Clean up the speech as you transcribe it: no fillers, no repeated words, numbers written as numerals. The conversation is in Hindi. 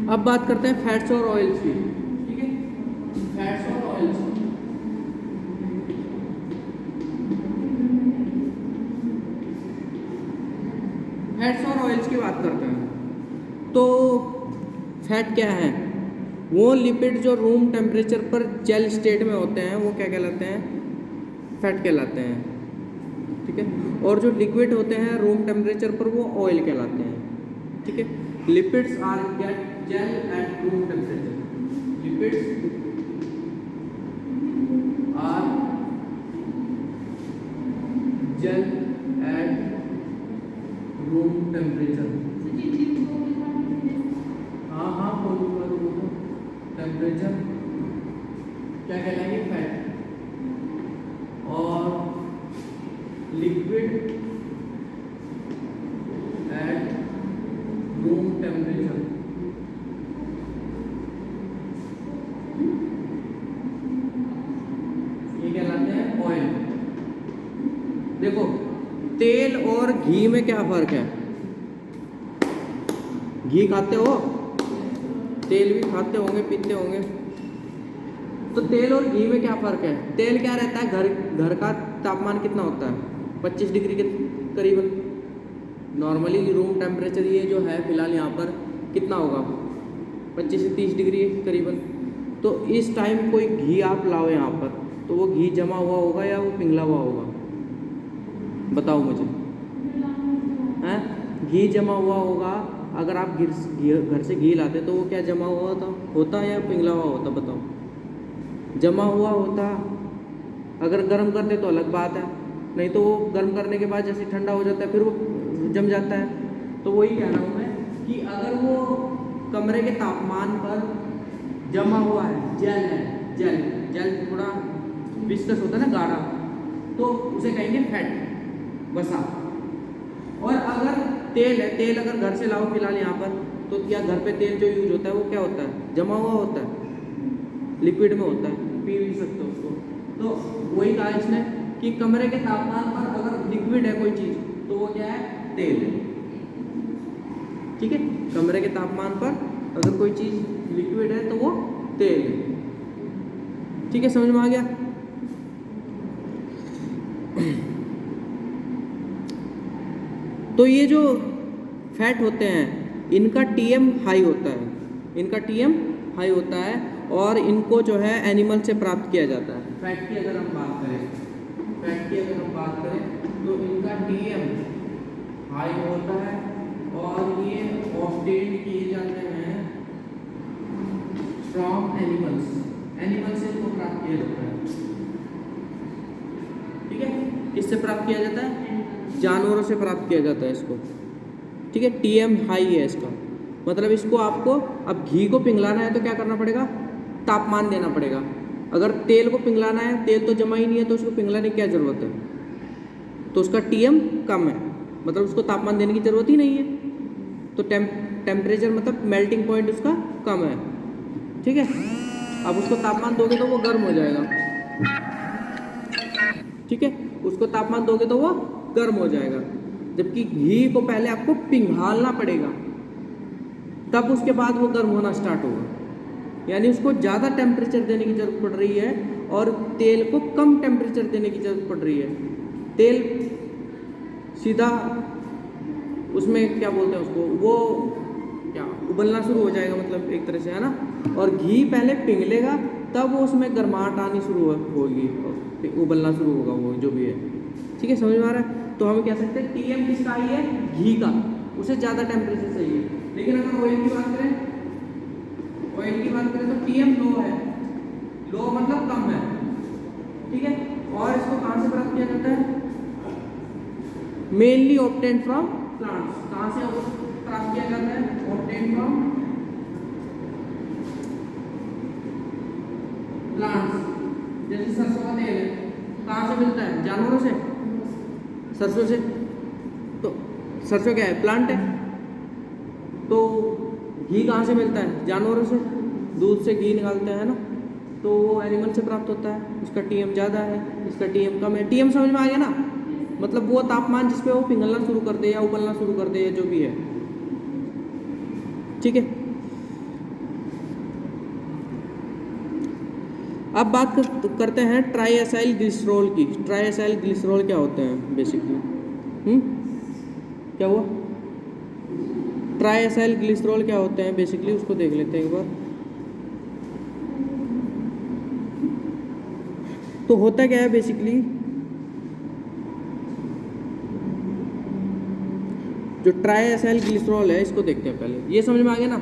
अब बात करते हैं फैट्स और ऑयल्स की। ठीक है, फैट्स और ऑयल्स। फैट्स और ऑयल्स की बात करते हैं तो फैट क्या है? वो लिपिड जो रूम टेम्परेचर पर जेल स्टेट में होते हैं वो क्या कहलाते हैं? फैट कहलाते हैं। ठीक है, और जो लिक्विड होते हैं रूम टेम्परेचर पर वो ऑयल कहलाते हैं। ठीक है, lipids are get gel at room temperature. Lipids are gel at room temperature. हाँ हाँ, टेम्परेचर क्या कहलाएंगे? फैट। और लिक्विड एट रूम टेम्परेचर ये कहलाते हैं ऑयल। देखो, तेल और घी में क्या फर्क है? घी खाते हो, तेल भी खाते होंगे, पीते होंगे। तो तेल और घी में क्या फ़र्क है? तेल क्या रहता है, घर का तापमान कितना होता है? 25 डिग्री के करीबन। नॉर्मली रूम टेम्परेचर ये जो है फ़िलहाल यहाँ पर कितना होगा? 25 से 30 डिग्री करीबन। तो इस टाइम कोई घी आप लाओ यहाँ पर, तो वो घी जमा हुआ होगा या वो पिघला हुआ होगा? बताओ मुझे। हैं? घी जमा हुआ होगा। अगर आप घर से घी लाते तो वो क्या जमा हुआ होता या पिघला हुआ होता? बताओ। जमा हुआ होता। अगर गर्म करते तो अलग बात है, नहीं तो वो गर्म करने के बाद जैसे ठंडा हो जाता है फिर वो जम जाता है। तो वही कह रहा हूँ मैं कि अगर वो कमरे के तापमान पर जमा हुआ है, जेल है, जेल थोड़ा विस्कस होता है ना, गाढ़ा, तो उसे कहेंगे फैट, वसा। और अगर तेल है, तेल अगर घर से लाओ फिलहाल यहाँ पर, तो क्या घर पे तेल जो यूज होता है वो क्या होता है? जमा हुआ होता है, लिक्विड में होता है, पी भी सकते हो उसको। तो वही कहा इसने कि कमरे के तापमान पर अगर लिक्विड है कोई चीज़ तो वो क्या है? तेल है। ठीक है, कमरे के तापमान पर अगर कोई चीज़ लिक्विड है तो वो तेल है। ठीक है, समझ में आ गया? तो ये जो फैट होते हैं इनका टीएम हाई होता है, इनका टीएम हाई होता है, और इनको जो है एनिमल से प्राप्त किया जाता है। फैट की अगर हम बात करें, तो इनका टीएम हाई होता है और ये ऑब्टेन किए जाते हैं फ्रॉम एनिमल्स। एनिमल से इनको प्राप्त किया जाता है। ठीक है, किससे प्राप्त किया जाता है? जानवरों से प्राप्त किया जाता है इसको। ठीक है, टीएम हाई है इसका, मतलब इसको आपको अब घी को पिघलाना है तो क्या करना पड़ेगा? तापमान देना पड़ेगा। अगर तेल को पिघलाना है, तेल तो जमा ही नहीं है तो उसको पिघलाने की क्या ज़रूरत है? तो उसका टीएम कम है, मतलब उसको तापमान देने की ज़रूरत ही नहीं है। तो टेम्परेचर मतलब मेल्टिंग पॉइंट उसका कम है। ठीक है, अब उसको तापमान दोगे तो वो गर्म हो जाएगा। ठीक है, उसको तापमान दोगे तो वो गर्म हो जाएगा, जबकि घी को पहले आपको पिघालना पड़ेगा, तब उसके बाद वो गर्म होना स्टार्ट होगा। यानी उसको ज़्यादा टेम्परेचर देने की ज़रूरत पड़ रही है और तेल को कम टेम्परेचर देने की ज़रूरत पड़ रही है। तेल सीधा उसमें क्या बोलते हैं उसको, वो क्या उबलना शुरू हो जाएगा, मतलब एक तरह से, है ना। और घी पहले पिघलेगा तब वो उसमें गर्माहट आनी शुरू होगी, उबलना शुरू होगा वो जो भी है। ठीक है, समझ में आ रहा है? तो हम कह सकते हैं टीएम किसका आई है? घी का, उसे ज़्यादा टेम्परेचर चाहिए। लेकिन अगर ऑयल की बात करें, तो टीएम लो है, लो मतलब कम है। ठीक है, और इसको कहाँ से प्राप्त किया जाता है? Mainly obtain from plants. कहाँ से प्राप्त किया जाता है? Obtain from plants. जैसे सरसों का तेल है, कहाँ से मिलता है? जानवरों से, सरसों से। तो सरसों क्या है? प्लांट है। तो घी कहाँ से मिलता है? जानवरों से, दूध से घी निकालते हैं ना, तो वो एनिमल से प्राप्त होता है। उसका टीएम ज़्यादा है, इसका टीएम कम है। टीएम समझ में आ गया ना? मतलब वो तापमान जिस पे वो पिघलना शुरू कर दे या उबलना शुरू कर दे या जो भी है। ठीक है, अब बात करते हैं ट्राई एसाइल ग्लिसरॉल की। ट्राई एसाइल ग्लिसरॉल क्या होते हैं बेसिकली? क्या हुआ? ट्राई एसाइल ग्लिसरॉल क्या होते हैं बेसिकली, उसको देख लेते हैं एक बार। तो होता क्या है बेसिकली, जो ट्राई एसाइल ग्लिसरॉल है इसको देखते हैं पहले। ये समझ में आ गया ना?